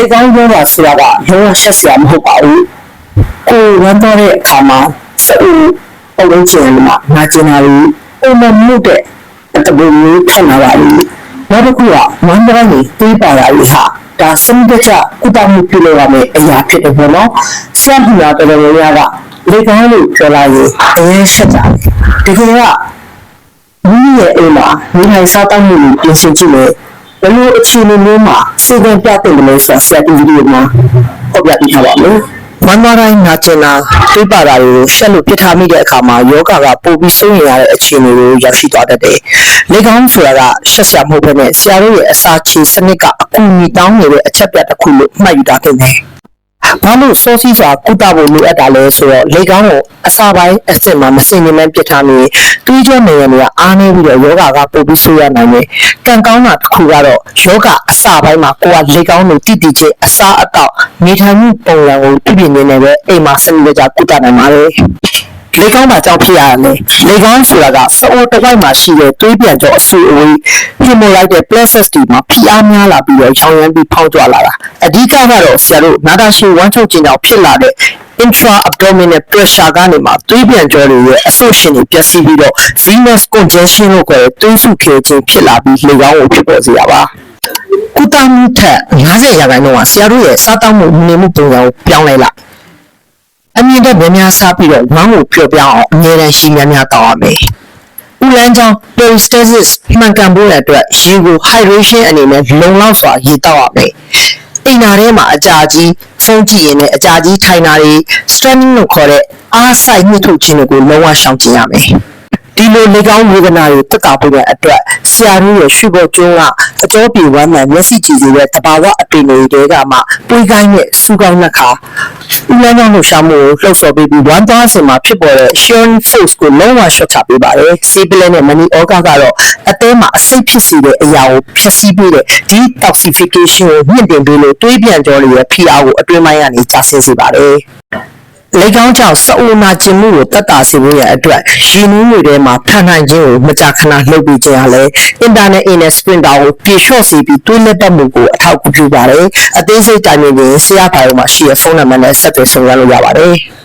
လက်ကောင်းပြောတာဆိုတာကလုံးဝရှက်စရာမဟုတ်ပါဘူးကိုဝမ်းသွားတဲ့အခါမှာစိတ်ပုံလုံးကျင်မှာနာကျင်တာတွေပုံမမှုတဲ့တပူမျိုးထက်လာပါလိမ့်နောက်တစ်ခုကဝမ်းသွားနေသေးပါတာလေဟာဒါစံတကျကုသမှုပြုလုပ်ရမယ့်အရာဖြစ်တယ်ပေါ့နော်ဆရာကတော်တော်များများကလက်ကောင်းလို့ပြောလာရင်အရင်ရှက်ကြတယ်ဒီကနေ့ကမိမိရဲ့အိမ်မှာနေထိုင်စားသောက်မှုကိုပြင်ဆင်ကြည့်မယ်ဘယ်လိုအခြေအနေမျိုးမှာစေတပြတ်တယ်လို့ဆိုဆရာဒီဗီဒီယိုမှာဟောပြပေးထားပါမယ်။မန္တလေးနာကျင်တာတွေးပါတာကိုရှက်လို့ပြထားမိတဲ့အခါမှာယောဂကပိုပြီးစိုးရိမ်ရတဲ့အခြေအနေကိုရောက်ရှိသွားတတ်တယ်။လက်ကောင်းဆိုတာကရှက်စရာမဟုတ်ဘဲနဲ့ဆရာတို့ရဲ့အစာချေစနစ်ကအကူအညီတောင်းနေတဲ့အချက်ပြတ်တစ်ခုလို့မှတ်ယူထားသင့်တယ်။ဘာလို့စောစီးစွာကုသဖို့လိုအပ်တာလဲဆိုတော့လက်ကောင်းကိုအစာပိုင်းအစစ်မှာမစင်နေမှပြစ်ထားနေတွေးကြောနေရနေအားနေပြီးတော့ယောဂကပိုပြီးဆိုးရနိုင်တယ်။ကံကောင်းတာတစ်ခုကတော့ယောဂအစာပိုင်းမှာကိုကလက်ကောင်းကိုတိတိကျအစာအတော့နေထိုင်မှုပုံစံကိုပြပြနေနေပဲအိမ်မှာစနစ်တကျကုသနိုင်ပါတယ်။လက်ကောင်းမှာကြောက်ဖြစ်ရတယ်လက်ကောင်းဆိုတာကစအိုးတစ်ဝိုက်မှာရှိတဲ့တွေးပြန်ကြောအဆူအဝေးပြင်မလိုက်တဲ့ plexus တွေမှာဖိအားများလာပြီးတော့ရောင်ရမ်းပြီးဖောက်ကြွလာတာအဓိကကတော့ဆရာတို့နာတာရှည်ဝမ်းထုတ်ခြင်းကြောင့်ဖြစ်လာတဲ့ intra abdominal pressure ကနေမှတွေးပြန်ကြောတွေရဲ့အဆုတ်ရှင်တွေပျက်စီးပြီးတော့ venous congestion လို့ခေါ်တဲ့သွေးစုခဲခြင်းဖြစ်လာပြီးလက်ကောင်းကိုဖြစ်ပေါ်စေရပါကုသမှုထက်90%ကဆရာတို့ရဲ့စားတောက်မှုနေမှုပုံစံကိုပြောင်းလဲလိုက်အမြင့်တဲ့များစားပြီးတော့ဝမ်းကိုဖြောပြောင်းအောင်အမြဲတမ်းရှိများတောင်းရမယ်။ဥလန်းကြောင့် peristalsis မှန်ကန်ဖို့အတွက်ရေကို hydration အနေနဲ့လုံလောက်စွာရေတောက်ရမယ်။အိမ်နာထဲမှာအကြာကြီးဖုန်းကြည့်ရင်လည်းအကြာကြီးထိုင်တာတွေ straining လို့ခေါ်တဲ့အားစိုက်ညှိထုတ်ခြင်းတွေကိုလုံးဝရှောင်ကျဉ်ရမယ်။ဒီလိုလက်ကောင်းဝေဒနာတွေတက်တာဖို့အတွက်ဆရာတို့ရဲ့ရွှေဘော်ကျွန်းကအကျော်ပြေဝမ်းမှန်မျက်စိကြည့်ရတဲ့တဘာဝအပင်တွေကမှပွေးကိုင်းနဲ့စူးကောင်းနှက်ခါဥလန်းကြောင့်လှုပ်ရှားမှုကိုလှုပ်ဆော်ပေးပြီးဝမ်းသွားစင်မှာဖြစ်ပေါ်တဲ့ shearing force ကိုလုံးဝရှော့ချပေးပါတယ်။ဆေးပလဲနဲ့မနီဩဃကတော့အသေးမှာအစိတ်ဖြစ်စေတဲ့အရာကိုဖျက်ဆီးပေးတဲ့ detoxification ကိုမြင့်တင်ပေးလို့တွေးပြန်ကြောတွေရဲ့ဖိအားကိုအတွင်းပိုင်းကနေကျဆင်းစေပါတယ်။လက်ကောင်းကြောင့်စအိုနာကျင်မှုကိုတက်တာစေဖို့ရအတွက်ရေနူးတွေထဲမှာဖန်နိုင်ခြင်းကိုမကြာခဏလှုပ်ပြီးခြင်းဟာလည်း internet anal sphincter ကိုပြေလျှော့စေပြီးတွေးလက်ပတ်မှုကိုအထောက်အကူပြုပါတယ်။အသေးစိတ်တိုင်ပင်ရင်ဆရာဖောင်မှာရှိတဲ့ဖုန်းနံပါတ်နဲ့ဆက်သွယ်ဆောင်ရွက်လို့ရပါတယ်။